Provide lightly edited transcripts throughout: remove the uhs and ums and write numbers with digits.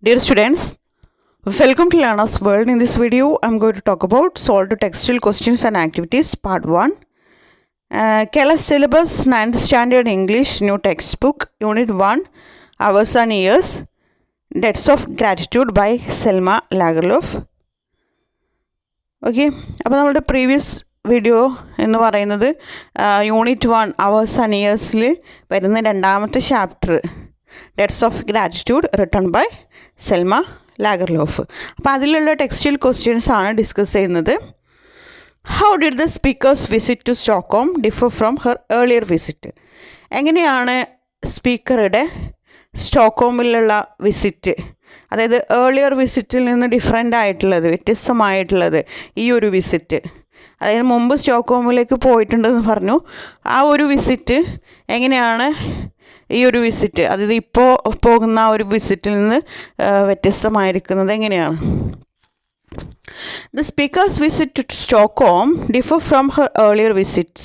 Dear students, welcome to Learner's World. In this video, I'm going to talk about solved textual questions and activities, part 1. Kerala Syllabus, 9th Standard English, New Textbook, Unit 1, Hours and Years, Debts of Gratitude by Selma Lagerlöf. Okay, അപ്പോൾ നമ്മുടെ previous video എന്ന് പറയുന്നത് unit 1 hours and ഇയേഴ്സിൽ വരുന്ന രണ്ടാമത്തെ chapter debts of gratitude written by Selma Lagerlof. അപ്പോൾ അതിലുള്ള textual questions ആണ് ഡിസ്കസ് ചെയ്യുന്നത്. How did the speaker's visit to Stockholm differ from her earlier visit? എങ്ങനെയാണ് സ്പീക്കറുടെ സ്റ്റോക്ക്ഹോമിലുള്ള വിസിറ്റ്, അതായത് ഏർലിയർ വിസിറ്റിൽ നിന്ന് ഡിഫറെൻ്റ് ആയിട്ടുള്ളത്, വ്യത്യസ്തമായിട്ടുള്ളത് ഈ ഒരു വിസിറ്റ്, അതായത് മുമ്പ് സ്റ്റോക്ക്ഹോമിലേക്ക് പോയിട്ടുണ്ടെന്ന് പറഞ്ഞു, ആ ഒരു വിസിറ്റ് എങ്ങനെയാണ് ഈ ഒരു വിസിറ്റ്, അതായത് ഇപ്പോൾ പോകുന്ന ആ ഒരു വിസിറ്റിൽ നിന്ന് വ്യത്യസ്തമായിരിക്കുന്നത് എങ്ങനെയാണ്? The speaker's visit to Stockholm differ from her earlier visits.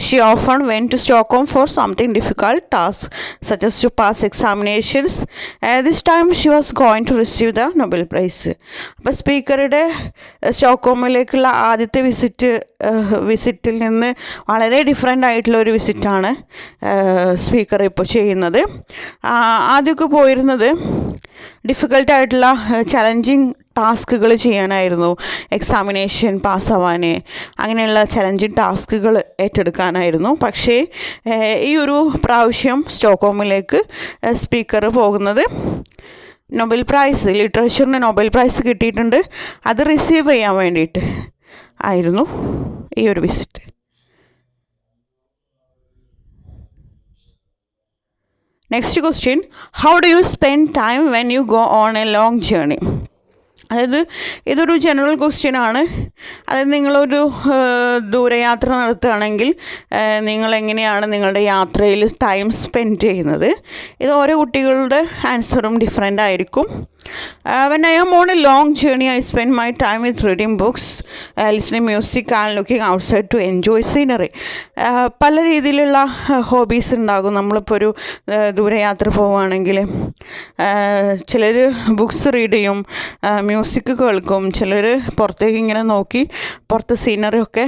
She often went to Stockholm for something difficult tasks, such as to pass examinations. This time she was going to receive the Nobel Prize. അപ്പോൾ സ്പീക്കറുടെ സ്റ്റോക്ക്ഹോമിലേക്കുള്ള ആദ്യത്തെ വിസിറ്റിൽ നിന്ന് വളരെ different ആയിട്ടുള്ള ഒരു വിസിറ്റാണ് speaker ഇപ്പോൾ ചെയ്യുന്നത്. ആദ്യമൊക്കെ പോയിരുന്നത് ഡിഫിക്കൽട്ടായിട്ടുള്ള ചലഞ്ചിങ് ടാസ്കുകൾ ചെയ്യാനായിരുന്നു, എക്സാമിനേഷൻ പാസ്സാവാൻ, അങ്ങനെയുള്ള ചലഞ്ചിങ് ടാസ്കുകൾ ഏറ്റെടുക്കാനായിരുന്നു. പക്ഷേ ഈ ഒരു പ്രാവശ്യം സ്റ്റോക്ക്ഹോമിലേക്ക് സ്പീക്കർ പോകുന്നത് നൊബേൽ പ്രൈസ്, ലിറ്ററേച്ചറിന് നൊബേൽ പ്രൈസ് കിട്ടിയിട്ടുണ്ട്, അത് റിസീവ് ചെയ്യാൻ വേണ്ടിയിട്ട് ആയിരുന്നു ഈ ഒരു visit. Next question, how do you spend time when you go on A long journey? അതായത് ഇതൊരു ജനറൽ ക്വസ്റ്റ്യൻ ആണ്. അതായത് നിങ്ങളൊരു ദൂരയാത്ര നടത്തുകയാണെങ്കിൽ നിങ്ങളെങ്ങനെയാണ് നിങ്ങളുടെ യാത്രയിൽ ടൈം സ്പെൻഡ് ചെയ്യുന്നത്? ഇത് ഓരോ കുട്ടികളുടെ ആൻസറും ഡിഫറെൻ്റ് ആയിരിക്കും. When I am on a long journey, I spend my time with reading books, listening music and looking outside to enjoy scenery. പല രീതിയിലുള്ള ഹോബീസ് ഉണ്ടാകും. നമ്മളിപ്പോൾ ഒരു ദൂരയാത്ര പോവുകയാണെങ്കിൽ ചിലർ ബുക്സ് റീഡ് ചെയ്യും, മ്യൂസിക് കേൾക്കും, ചിലർ പുറത്തേക്ക് ഇങ്ങനെ നോക്കി പുറത്തെ സീനറിയൊക്കെ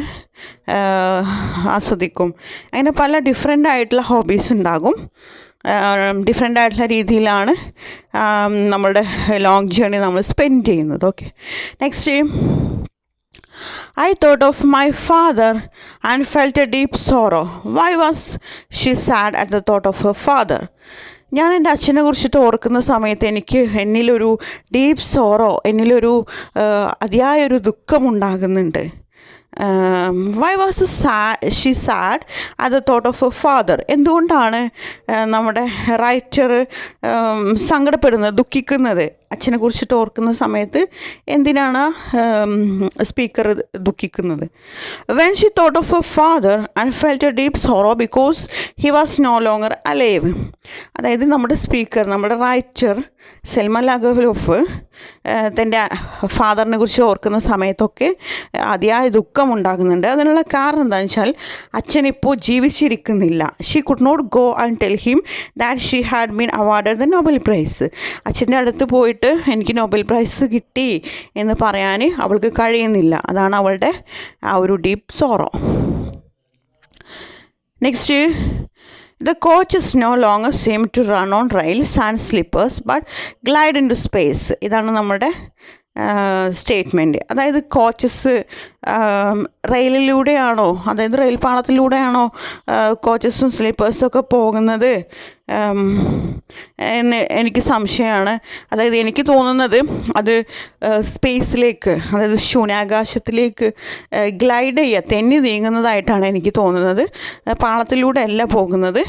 ആസ്വദിക്കും. അങ്ങനെ പല ഡിഫറെൻ്റ് ആയിട്ടുള്ള ഹോബീസ് ഉണ്ടാകും. ഡിഫറെൻ്റ് ആയിട്ടുള്ള രീതിയിലാണ് നമ്മളുടെ ലോങ് ജേർണി നമ്മൾ സ്പെൻഡ് ചെയ്യുന്നത്. Okay, next, I thought of my father and felt a deep sorrow. Why was she sad at the thought of her father? ഞാൻ എൻ്റെ അച്ഛനെ കുറിച്ചിട്ട് ഓർക്കുന്ന സമയത്ത് എന്നിലൊരു ഡീപ്പ് സോറോ, എന്നിലൊരു അതിയായൊരു ദുഃഖമുണ്ടാകുന്നുണ്ട്. Why was she sad at the thought of a father? എന്തുകൊണ്ടാണ് നമ്മുടെ റൈറ്റർ സങ്കടപ്പെടുന്നത്, ദുഃഖിക്കുന്നത്? അച്ഛനെ കുറിച്ചിട്ട് ഓർക്കുന്ന സമയത്ത് എന്തിനാണ് സ്പീക്കർ ദുഃഖിക്കുന്നത്? When she thought of a father and felt a deep sorrow because he was no longer alive. അതായത് നമ്മുടെ സ്പീക്കർ, നമ്മുടെ റൈറ്റർ സെൽമ ലാഗർലോഫ് തൻ്റെ ഫാദറിനെ കുറിച്ച് ഓർക്കുന്ന സമയത്തൊക്കെ അതിയായ ദുഃഖമുണ്ടാകുന്നുണ്ട്. അതിനുള്ള കാരണം എന്താണെന്ന് വെച്ചാൽ അച്ഛൻ ഇപ്പോൾ ജീവിച്ചിരിക്കുന്നില്ല. She could not go and tell him that she had been awarded the Nobel prize. അച്ഛൻ്റെ അടുത്ത് പോയിട്ട് എനിക്ക് നൊബേൽ പ്രൈസ് കിട്ടി എന്ന് പറയാൻ അവൾക്ക് കഴിയുന്നില്ല. അതാണ് അവളുടെ ആ ഒരു deep sorrow. Next, the coaches no longer seem to run on rails and slippers but glide into space. ഇതാണ് നമ്മുടെ സ്റ്റേറ്റ്മെൻറ്റ്. അതായത് കോച്ചസ് റെയിലിലൂടെയാണോ, അതായത് റെയിൽ പാളത്തിലൂടെയാണോ കോച്ചസും സ്ലീപ്പേഴ്സും ഒക്കെ പോകുന്നത് എന്ന് എനിക്ക് സംശയമാണ്. അതായത് എനിക്ക് തോന്നുന്നത് അത് സ്പേസിലേക്ക്, അതായത് ശൂന്യാകാശത്തിലേക്ക് ഗ്ലൈഡ് ചെയ്യുക, തെന്നി നീങ്ങുന്നതായിട്ടാണ് എനിക്ക് തോന്നുന്നത്. പാളത്തിലൂടെ അല്ല പോകുന്നത്,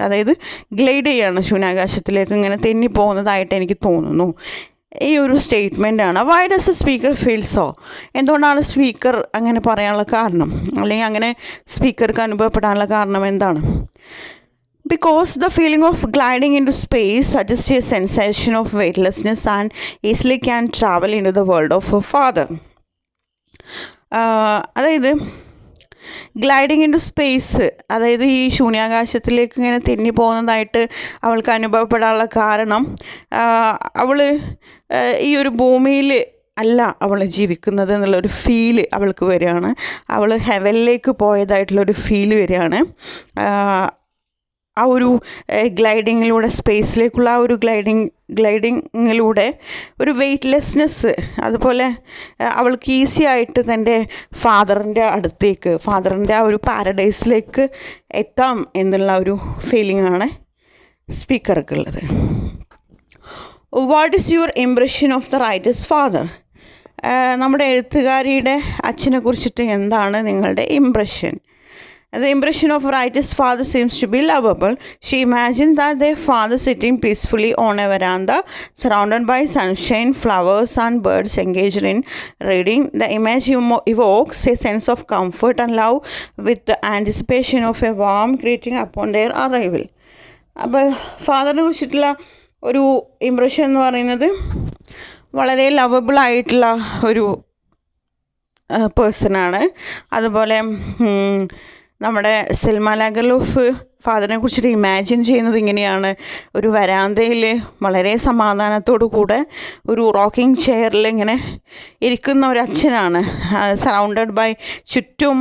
അതായത് ഗ്ലൈഡ് ചെയ്യാണ്, ശൂന്യാകാശത്തിലേക്ക് ഇങ്ങനെ തെന്നി പോകുന്നതായിട്ട് എനിക്ക് തോന്നുന്നു. ഈ ഒരു സ്റ്റേറ്റ്മെൻറ്റാണ്. Why does a speaker feel so? എന്തുകൊണ്ടാണ് സ്പീക്കർ അങ്ങനെ പറയാനുള്ള കാരണം, അല്ലെങ്കിൽ അങ്ങനെ സ്പീക്കർക്ക് അനുഭവപ്പെടാനുള്ള കാരണം എന്താണ്? Because the feeling of gliding into space suggests a sensation of weightlessness and easily can travel into the world of her father. അതായത് ഗ്ലൈഡിങ് ഇൻ ടു സ്പേസ്, അതായത് ഈ ശൂന്യാകാശത്തിലേക്ക് ഇങ്ങനെ തെന്നി പോകുന്നതായിട്ട് അവൾക്ക് അനുഭവപ്പെടാനുള്ള കാരണം അവൾ ഈ ഒരു ഭൂമിയിൽ അല്ല അവൾ ജീവിക്കുന്നത് എന്നുള്ളൊരു ഫീല് അവൾക്ക് വരികയാണ്. അവൾ ഹെവനിലേക്ക് പോയതായിട്ടുള്ളൊരു ഫീല് വരികയാണ്. ആ ഒരു ഗ്ലൈഡിങ്ങിലൂടെ, സ്പേസിലേക്കുള്ള ആ ഒരു ഗ്ലൈഡിങ്ങിലൂടെ ഒരു വെയ്റ്റ്ലെസ്നെസ്, അതുപോലെ അവൾക്ക് ഈസി ആയിട്ട് തൻ്റെ ഫാദറിൻ്റെ അടുത്തേക്ക്, ഫാദറിൻ്റെ ആ ഒരു പാരഡൈസിലേക്ക് എത്താം എന്നുള്ള ഒരു ഫീലിംഗാണ് സ്പീക്കർക്കുള്ളത്. What is your impression of the writer's father? നമ്മുടെ എഴുത്തുകാരിയുടെ അച്ഛനെ കുറിച്ചിട്ട് എന്താണ് നിങ്ങളുടെ impression? The impression of writer's father seems to be lovable. She imagined that their father sitting peacefully on a veranda, surrounded by sunshine, flowers and birds engaged in reading. The image evokes a sense of comfort and love with the anticipation of a warm greeting upon their arrival. അപ്പോൾ ഫാദറിനെ കുറിച്ചിട്ടുള്ള ഒരു impression എന്ന് പറയുന്നത് വളരെ ലവബിളായിട്ടുള്ള ഒരു പേഴ്സണാണ്. അതുപോലെ നമ്മുടെ Selma Lagerlof ഫാദറിനെ കുറിച്ചിട്ട് ഇമാജിൻ ചെയ്യുന്നത് ഇങ്ങനെയാണ്: ഒരു വരാന്തയിൽ വളരെ സമാധാനത്തോടു കൂടെ ഒരു റോക്കിംഗ് ചെയറിൽ ഇങ്ങനെ ഇരിക്കുന്ന ഒരു അച്ഛനാണ്, സറൗണ്ടഡ് ബൈ ചുറ്റും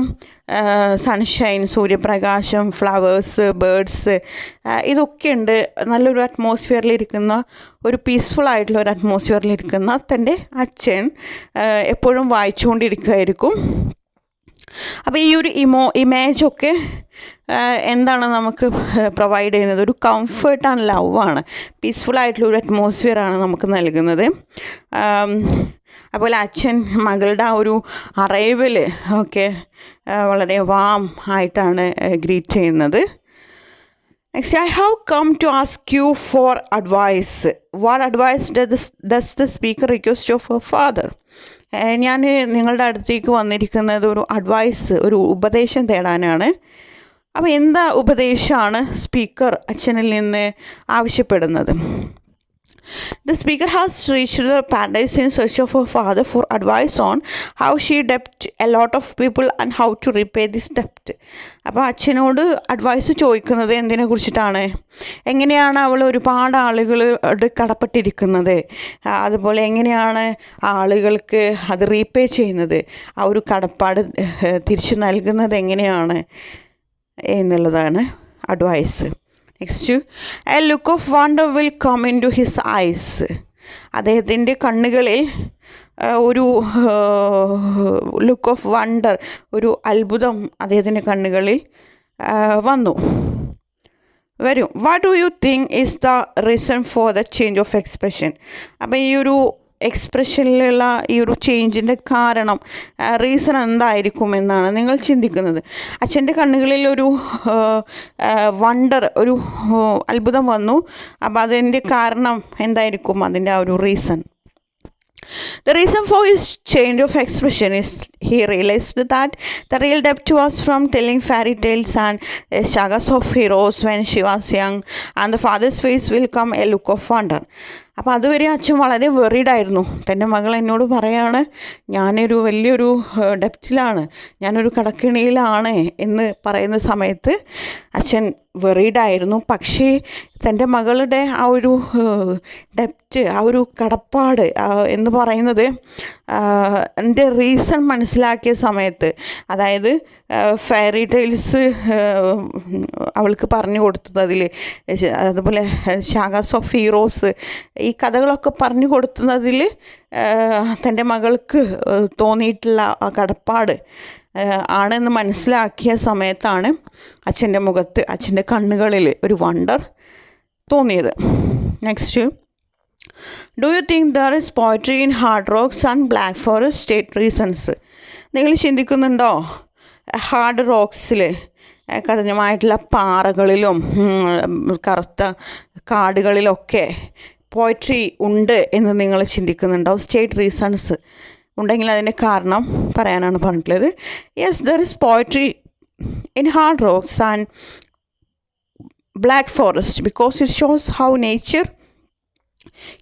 സൺഷൈൻ, സൂര്യപ്രകാശം, ഫ്ലവേഴ്സ്, ബേർഡ്സ്, ഇതൊക്കെ ഉണ്ട്. നല്ലൊരു അറ്റ്മോസ്ഫിയറിലിരിക്കുന്ന, ഒരു പീസ്ഫുൾ ആയിട്ടുള്ള ഒരു അറ്റ്മോസ്ഫിയറിലിരിക്കുന്ന തൻ്റെ അച്ഛൻ എപ്പോഴും വായിച്ചുകൊണ്ടിരിക്കുമായിരിക്കും. അപ്പോൾ ഈ ഒരു ഇമേജൊക്കെ എന്താണ് നമുക്ക് പ്രൊവൈഡ് ചെയ്യുന്നത്? ഒരു കംഫർട്ട് ആൻഡ് ലവ് ആണ്, പീസ്ഫുൾ ആയിട്ടുള്ള ഒരു അറ്റ്മോസ്ഫിയറാണ് നമുക്ക് നൽകുന്നത്. അതുപോലെ അച്ഛൻ മകളുടെ ആ ഒരു അറൈവൽ ഒക്കെ വളരെ വാം ആയിട്ടാണ് ഗ്രീറ്റ് ചെയ്യുന്നത്. Next, I have come to ask you for advice. What advice does the speaker request of her father? ഞാൻ നിങ്ങളുടെ അടുത്തേക്ക് വന്നിരിക്കുന്നത് ഒരു അഡ്വൈസ്, ഒരു ഉപദേശം തേടാനാണ്. അപ്പോൾ എന്താ ഉപദേശമാണ് സ്പീക്കർ അച്ഛനിൽ നിന്ന് ആവശ്യപ്പെടുന്നത്? The speaker has reached the paradise in search of her father for advice on how she debt a lot of people and how to repay this debt. അപ്പോൾ അച്ഛനോട് അഡ്വൈസ് ചോദിക്കുന്നത് എന്തിനെ കുറിച്ചിട്ടാണ്? എങ്ങനെയാണ് അവൾ ഒരുപാട് ആളുകളോട് കടപ്പെട്ടിരിക്കുന്നത്, അതുപോലെ എങ്ങനെയാണ് ആളുകൾക്ക് അത് റീപേ ചെയ്യുന്നത്, ആ ഒരു കടപ്പാട് തിരിച്ചു നൽകുന്നത് എങ്ങനെയാണ് എന്നുള്ളതാണ് advice. Next, a look of wonder will come into his eyes. അദ്ദേഹത്തിൻ്റെ കണ്ണുകളിൽ ഒരു ലുക്ക് ഓഫ് വണ്ടർ, ഒരു അത്ഭുതം അദ്ദേഹത്തിൻ്റെ കണ്ണുകളിൽ വരും. What do you think is the reason for the change of expression? അപ്പോൾ ഈ ഒരു എക്സ്പ്രഷനിലുള്ള ഈ ഒരു ചേഞ്ചിൻ്റെ കാരണം, റീസൺ എന്തായിരിക്കും എന്നാണ് നിങ്ങൾ ചിന്തിക്കുന്നത്? അച്ഛൻ്റെ കണ്ണുകളിൽ ഒരു വണ്ടർ, ഒരു അത്ഭുതം വന്നു. അപ്പോൾ അതിൻ്റെ കാരണം എന്തായിരിക്കും? അതിൻ്റെ ആ ഒരു reason. The reason for his change of expression is he realized that the real depth was from telling fairy tales and sagas of heroes when she was young, and the father's face will come a look of wonder. അപ്പോൾ അതുവരെ അച്ഛൻ വളരെ വെറീഡായിരുന്നു. തൻ്റെ മകൾ എന്നോട് പറയാണ്, ഞാനൊരു വലിയൊരു ഡെപ്റ്റിലാണ്, ഞാനൊരു കടക്കിണിയിലാണ് എന്ന് പറയുന്ന സമയത്ത് അച്ഛൻ വെറീഡായിരുന്നു. പക്ഷേ തൻ്റെ മകളുടെ ആ ഒരു ഡെപ്റ്റ്, ആ ഒരു കടപ്പാട് എന്ന് പറയുന്നത് എൻ്റെ റീസൺ മനസ്സിലാക്കിയ സമയത്ത്, അതായത് ഫെയറി ടെയിൽസ് അവൾക്ക് പറഞ്ഞു കൊടുത്തതിൽ, അതുപോലെ സാഗാസ് ഓഫ് ഹീറോസ്, ഈ കഥകളൊക്കെ പറഞ്ഞു കൊടുക്കുന്നതിൽ തൻ്റെ മകൾക്ക് തോന്നിയിട്ടുള്ള ആ കടപ്പാട് ആണെന്ന് മനസ്സിലാക്കിയ സമയത്താണ് അച്ഛൻ്റെ മുഖത്ത്, അച്ഛൻ്റെ കണ്ണുകളിൽ ഒരു വണ്ടർ തോന്നിയത്. Next, do you think there is poetry in hard rocks and black forest state reasons? നിങ്ങൾ ചിന്തിക്കുന്നുണ്ടോ ഹാർഡ് റോക്സിൽ, കഠിനമായിട്ടുള്ള പാറകളിലും കറുത്ത കാടുകളിലൊക്കെ പോയട്രി ഉണ്ട് എന്ന് നിങ്ങൾ ചിന്തിക്കുന്നുണ്ടോ? സ്റ്റേറ്റ് റീസൺസ് ഉണ്ടെങ്കിൽ അതിൻ്റെ കാരണം പറയാനാണ് പറഞ്ഞിട്ടുള്ളത്. Yes, there is poetry in hard rocks and black forest because it shows how nature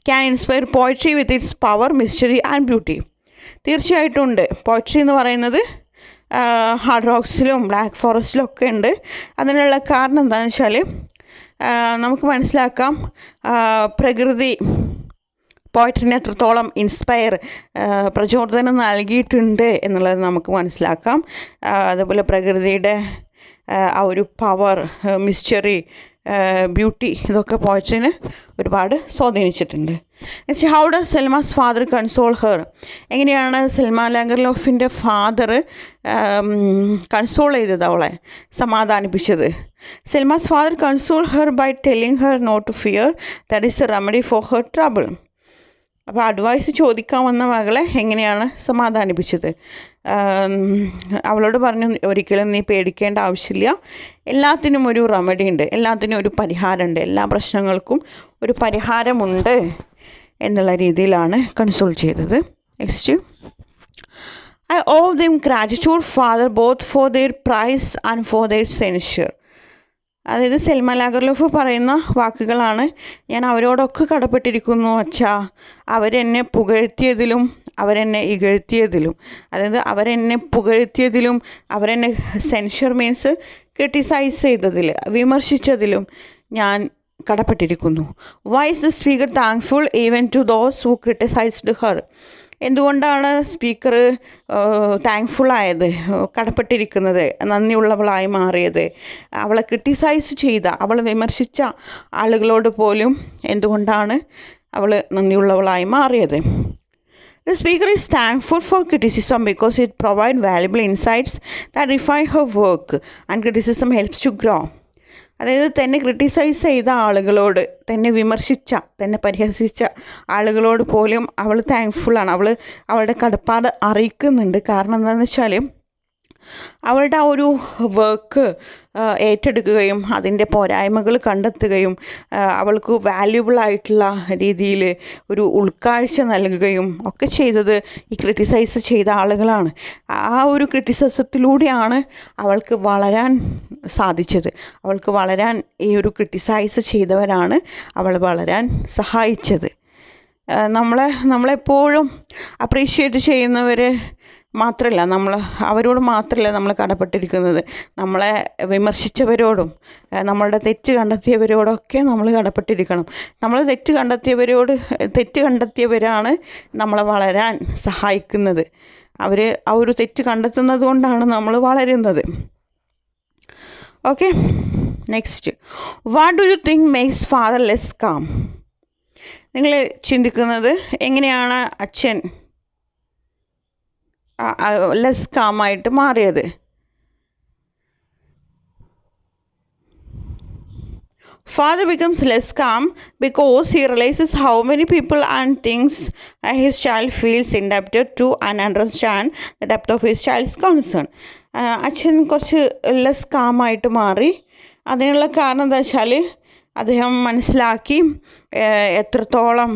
can inspire poetry with its power, mystery and beauty. തീർച്ചയായിട്ടും ഉണ്ട്. പോയട്രി എന്ന് പറയുന്നത് ഹാർഡ് റോക്സിലും ബ്ലാക്ക് ഫോറസ്റ്റിലും ഒക്കെ ഉണ്ട്. അതിനുള്ള കാരണം എന്താണെന്ന് വെച്ചാൽ നമുക്ക് മനസ്സിലാക്കാം പ്രകൃതി പോയട്രിനെ എത്രത്തോളം പ്രചോദനം നൽകിയിട്ടുണ്ട് എന്നുള്ളത് നമുക്ക് മനസ്സിലാക്കാം. അതുപോലെ പ്രകൃതിയുടെ ആ ഒരു പവർ, മിസ്റ്ററി, ബ്യൂട്ടി, ഇതൊക്കെ പോയട്രിനെ ഒരുപാട് സ്വാധീനിച്ചിട്ടുണ്ട്. Next, how does Selma's father console her? എങ്ങനെയാണ് സെൽമ ലാഗർലോഫിൻ്റെ ഫാദർ കൺസോൾ ചെയ്തത്, അവളെ സമാധാനിപ്പിച്ചത്? Selma's father console her by telling her not to fear, that is a remedy for her trouble. അപ്പോൾ അഡ്വൈസ് ചോദിക്കാൻ വന്ന മകളെ എങ്ങനെയാണ് സമാധാനിപ്പിച്ചത്? അവളോട് പറഞ്ഞു, ഒരിക്കലും നീ പേടിക്കേണ്ട ആവശ്യമില്ല, എല്ലാത്തിനും ഒരു റെമഡി ഉണ്ട്, എല്ലാത്തിനും ഒരു പരിഹാരമുണ്ട്, എല്ലാ പ്രശ്നങ്ങൾക്കും ഒരു പരിഹാരമുണ്ട് എന്നുള്ള രീതിയിലാണ് കൺസോൾ ചെയ്തത്. Next, I owe them gratitude father both for their praise and for their censure. അതായത് സെൽമ ലാഗർലോഫ് പറയുന്ന വാക്കുകളാണ്, ഞാൻ അവരോടൊക്കെ കടപ്പെട്ടിരിക്കുന്നു അച്ഛാ, അവരെന്നെ പുകഴ്ത്തിയതിലും അവരെന്നെ ഇകഴ്ത്തിയതിലും. അതായത് അവരെന്നെ പുകഴ്ത്തിയതിലും അവരെന്നെ സെൻഷർ മീൻസ് ക്രിട്ടിസൈസ് ചെയ്തതിൽ, വിമർശിച്ചതിലും ഞാൻ കടപ്പെട്ടിരിക്കുന്നു. Why is the speaker thankful even to those who criticised her? എന്തുകൊണ്ടാണ് സ്പീക്കർ താങ്ക്ഫുള്ളായത്, കടപ്പെട്ടിരിക്കുന്നത്, നന്ദിയുള്ളവളായി മാറിയത്? അവളെ ക്രിട്ടിസൈസ് ചെയ്ത, അവളെ വിമർശിച്ച ആളുകളോട് പോലും എന്തുകൊണ്ടാണ് അവൾ നന്ദിയുള്ളവളായി മാറിയത്? The speaker is thankful for criticism because it provides valuable insights that refine her work and criticism helps to grow. അതായത് തന്നെ ക്രിട്ടിസൈസ് ചെയ്ത ആളുകളോട്, തന്നെ വിമർശിച്ച, തന്നെ പരിഹസിച്ച ആളുകളോട് പോലും അവൾ താങ്ക്ഫുള്ളാണ്, അവളുടെ കടപ്പാട് അറിയിക്കുന്നുണ്ട്. കാരണം എന്താണെന്ന് വെച്ചാൽ അവളുടെ ആ ഒരു വർക്ക് ഏറ്റെടുക്കുകയും അതിൻ്റെ പോരായ്മകൾ കണ്ടെത്തുകയും അവൾക്ക് വാല്യുബിളായിട്ടുള്ള രീതിയിൽ ഒരു ഉൾക്കാഴ്ച നൽകുകയും ഒക്കെ ചെയ്തത് ഈ ക്രിട്ടിസൈസ് ചെയ്ത ആളുകളാണ്. ആ ഒരു ക്രിട്ടിസിസത്തിലൂടെയാണ് അവൾക്ക് വളരാൻ സാധിച്ചത്. അവൾക്ക് വളരാൻ ഈ ഒരു ക്രിട്ടിസൈസ് ചെയ്തവരാണ് അവളെ വളരാൻ സഹായിച്ചത്. നമ്മളെപ്പോഴും അപ്രീഷിയേറ്റ് ചെയ്യുന്നവർ മാത്രമല്ല, അവരോട് മാത്രമല്ല നമ്മൾ കടപ്പെട്ടിരിക്കുന്നത്, നമ്മളെ വിമർശിച്ചവരോടും നമ്മളുടെ തെറ്റ് കണ്ടെത്തിയവരോടൊക്കെ നമ്മൾ കടപ്പെട്ടിരിക്കണം. നമ്മൾ തെറ്റ് കണ്ടെത്തിയവരാണ് നമ്മളെ വളരാൻ സഹായിക്കുന്നത്. അവർ ആ ഒരു തെറ്റ് കണ്ടെത്തുന്നത് കൊണ്ടാണ് നമ്മൾ വളരുന്നത്. Okay, next, what do you think makes father less calm? നിങ്ങൾ ചിന്തിക്കുന്നത് എങ്ങനെയാണ് അച്ഛൻ ലെസ് കാമായിട്ട് മാറിയത്? Father becomes less calm because he realizes how many people and things his child feels indebted to and understand the depth of his child's concern. അച്ഛൻ കുറച്ച് less കാമായിട്ട് മാറി. അതിനുള്ള കാരണം എന്താ വെച്ചാൽ അദ്ദേഹം മനസ്സിലാക്കി എത്രത്തോളം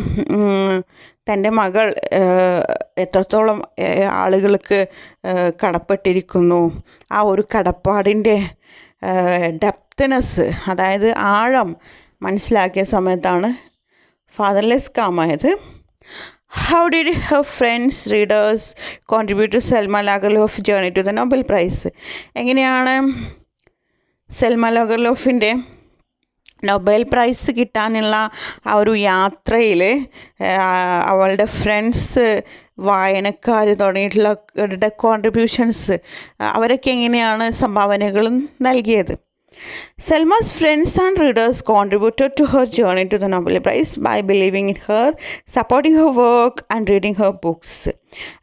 തൻ്റെ മകൾ എത്രത്തോളം ആളുകൾക്ക് കടപ്പെട്ടിരിക്കുന്നു. ആ ഒരു കടപ്പാടിൻ്റെ ഡെപ്ത്നെസ്, അതായത് ആഴം മനസ്സിലാക്കിയ സമയത്താണ് ഫാദർലെസ് കാമായത്. How did her friends, readers contribute to Selma Lagerlof journey to the Nobel prize? എങ്ങനെയാണ് സെൽമ ലാഗർലോഫിൻ്റെ നൊബേൽ പ്രൈസ് കിട്ടാനുള്ള ആ ഒരു യാത്രയിൽ അവളുടെ ഫ്രണ്ട്സ്, വായനക്കാർ തുടങ്ങിയിട്ടുള്ള കോൺട്രിബ്യൂഷൻസ്, അവരൊക്കെ എങ്ങനെയാണ് സംഭാവനകളും നൽകിയത്? Selma's friends and readers contributed to her journey to the Nobel Prize by believing in her, supporting her work and reading her books.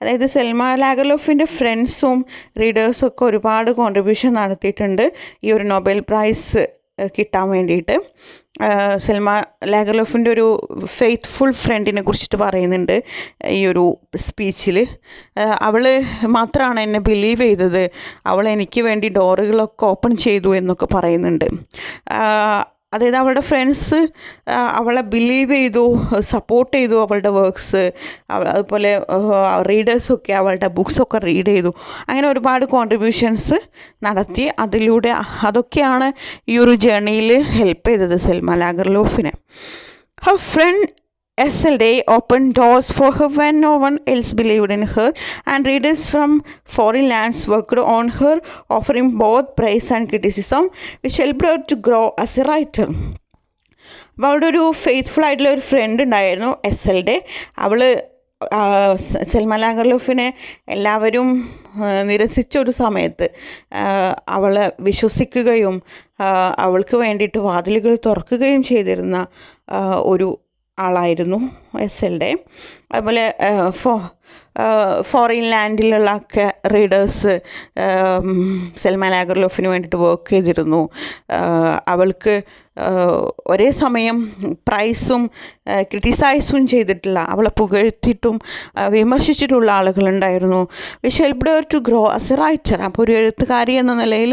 അതായത് സെൽമ ലാഗർലോഫിൻ്റെ ഫ്രണ്ട്സും റീഡേഴ്സും ഒക്കെ ഒരുപാട് കോൺട്രിബ്യൂഷൻ നടത്തിയിട്ടുണ്ട് ഈ ഒരു നൊബേൽ പ്രൈസ് കിട്ടാൻ വേണ്ടിയിട്ട്. സെൽമ ലാഗർലോഫിൻ്റെ ഒരു ഫെയ്ത്ത്ഫുൾ ഫ്രണ്ടിനെ കുറിച്ചിട്ട് പറയുന്നുണ്ട് ഈ ഒരു സ്പീച്ചിൽ. അവൾ മാത്രമാണ് എന്നെ ബിലീവ് ചെയ്തത്, അവൾ എനിക്ക് വേണ്ടി ഡോറുകളൊക്കെ ഓപ്പൺ ചെയ്തു എന്നൊക്കെ പറയുന്നുണ്ട്. അതായത് അവളുടെ ഫ്രണ്ട്സ് അവളെ ബിലീവ് ചെയ്തു, സപ്പോർട്ട് ചെയ്തു അവളുടെ വർക്ക്സ്. അതുപോലെ റീഡേഴ്സൊക്കെ അവളുടെ ബുക്സൊക്കെ റീഡ് ചെയ്തു. അങ്ങനെ ഒരുപാട് കോൺട്രിബ്യൂഷൻസ് നടത്തി. അതിലൂടെ അതൊക്കെയാണ് ഈ ഒരു ജേർണിയിൽ ഹെൽപ്പ് ചെയ്തത് സെൽമ ലാഗർലോഫിനെ. Her friend SLD opened doors for her when no one else believed in her, and readers from foreign lands worked on her, offering both praise and criticism, which helped her to grow as a writer. അപ്പോൾ അവിടെ ഒരു faithful ആയിട്ടുള്ള ഒരു front ഉണ്ടായിരുന്നു SLD. അവൾ സൽമാൻ ലാഗർലോഫിനെ എല്ലാവരും നിരസിച്ച ഒരു സമയത്ത് അവളെ വിശ്വസിക്കുകയും അവൾക്ക് വേണ്ടിയിട്ട് വാതിലുകൾ തുറക്കുകയും ചെയ്തിരുന്ന ഒരു ആളായിരുന്നു SLD. അതുപോലെ ഫോറിൻ ലാൻഡിലുള്ള ഒക്കെ റീഡേഴ്സ് സൽമാൻ ലാഗർലോഫിന് വേണ്ടിയിട്ട് വർക്ക് ചെയ്തിരുന്നു. അവൾക്ക് ഒരേ സമയം പ്രൈസും ക്രിട്ടിസൈസും ചെയ്തിട്ടുള്ള, അവളെ പുകഴ്ത്തിയിട്ടും വിമർശിച്ചിട്ടുള്ള ആളുകളുണ്ടായിരുന്നു. Which helped her to grow as a writer. അപ്പോൾ ഒരു എഴുത്തുകാരി എന്ന നിലയിൽ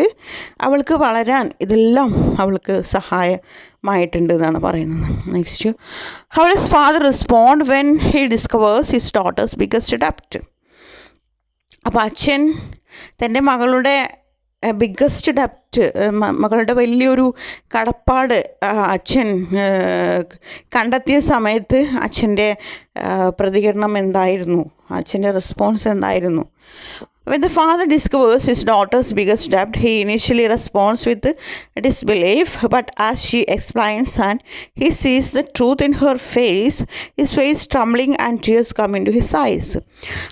അവൾക്ക് വളരാൻ ഇതെല്ലാം അവൾക്ക് സഹായമായിട്ടുണ്ട് എന്നാണ് പറയുന്നത്. Next, how does father respond when he discovers his daughter's biggest ഡെപ്റ്റ്. അപ്പോൾ അച്ഛൻ തൻ്റെ മകളുടെ ബിഗ്ഗസ്റ്റ് ഡെപ്റ്റ്, മകളുടെ വലിയൊരു കടപ്പാട് അച്ഛൻ കണ്ടെത്തിയ സമയത്ത് അച്ഛൻ്റെ പ്രതികരണം എന്തായിരുന്നു, അച്ഛൻ്റെ റെസ്പോൺസ് എന്തായിരുന്നു? When the father discovers his daughter's biggest debt, he initially responds with disbelief, but as she explains and he sees the truth in her face, his face trembling and tears come into his eyes.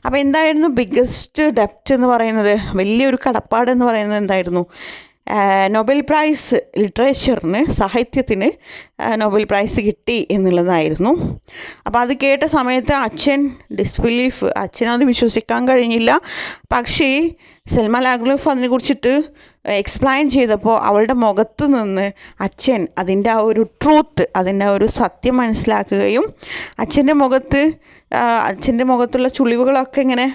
അപ്പോൾ എന്തായിരുന്നു biggest ഡെപ്റ്റ് എന്ന് പറയുന്നത്, വലിയൊരു കടപ്പാട് എന്ന് പറയുന്നത് എന്തായിരുന്നു? Nobel prize, ലിറ്ററേച്ചറിന്, സാഹിത്യത്തിന് Nobel prize കിട്ടി എന്നുള്ളതായിരുന്നു. അപ്പോൾ അത് കേട്ട സമയത്ത് അച്ഛൻ ഡിസ്ബിലീഫ്, അച്ഛനത് വിശ്വസിക്കാൻ കഴിഞ്ഞില്ല. പക്ഷേ സൽമാൻ ലാഗർലോഫ് അതിനെക്കുറിച്ചിട്ട് എക്സ്പ്ലെയിൻ ചെയ്തപ്പോൾ അവളുടെ മുഖത്ത് നിന്ന് അച്ഛൻ അതിൻ്റെ ആ ഒരു ട്രൂത്ത്, അതിൻ്റെ ആ ഒരു സത്യം മനസ്സിലാക്കുകയും അച്ഛൻ്റെ മുഖത്തുള്ള ചുളിവുകളൊക്കെ ഇങ്ങനെ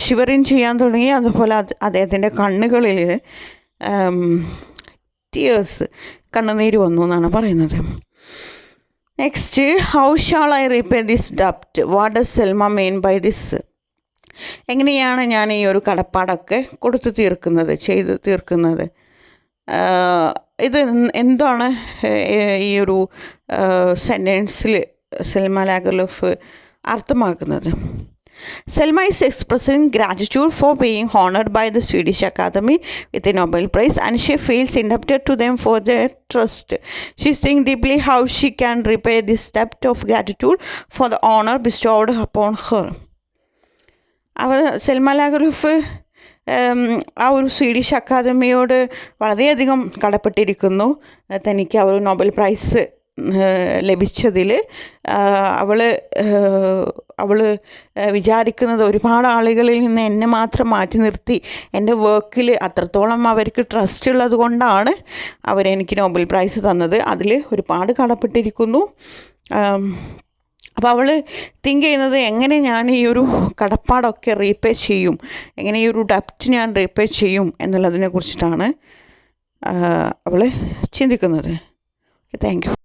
ഷിവറിങ് ചെയ്യാൻ തുടങ്ങി. അതുപോലെ അദ്ദേഹത്തിൻ്റെ കണ്ണുകളിൽ ടീയേഴ്സ്, കണ്ണുനീര് വന്നു എന്നാണ് പറയുന്നത്. Next, how shall I repay this ഡെപ്റ്റ്, what does Selma mean by this. എങ്ങനെയാണ് ഞാൻ ഈ ഒരു കടപ്പാടൊക്കെ ചെയ്ത് തീർക്കുന്നത്? ഇത് എന്താണ് ഈ ഒരു സെൻറ്റൻസിൽ സൽമാൻ ലാഗർലോഫ് അർത്ഥമാക്കുന്നത്? Selma is expressing gratitude for being honored by the Swedish Academy with a Nobel Prize, and she feels indebted to them for their trust. She is thinking deeply how she can repay this debt of gratitude for the honor bestowed upon her. അപ്പോൾ Salman Lagerlof ആ ഒരു Swedish അക്കാദമിയോട് വളരെയധികം കടപ്പെട്ടിരിക്കുന്നു. തനിക്ക് ആ ഒരു Nobel prize ലഭിച്ചതിൽ അവൾ വിചാരിക്കുന്നത്, ഒരുപാട് ആളുകളിൽ നിന്ന് എന്നെ മാത്രം മാറ്റി നിർത്തി എൻ്റെ വർക്കിൽ അത്രത്തോളം അവർക്ക് ട്രസ്റ്റ് ഉള്ളത് കൊണ്ടാണ് അവരെനിക്ക് നൊബേൽ പ്രൈസ് തന്നത്. അതിൽ ഒരുപാട് കടപ്പെട്ടിരിക്കുന്നു. അപ്പോൾ അവൾ തിങ്ക് ചെയ്യുന്നത്, എങ്ങനെ ഞാൻ ഈ ഒരു കടപ്പാടൊക്കെ റീപേ ചെയ്യും, എങ്ങനെ ഈ ഒരു ഡെപ്റ്റ് ഞാൻ റീപേ ചെയ്യും എന്നുള്ളതിനെ കുറിച്ചിട്ടാണ് അവൾ ചിന്തിക്കുന്നത്. Thank you.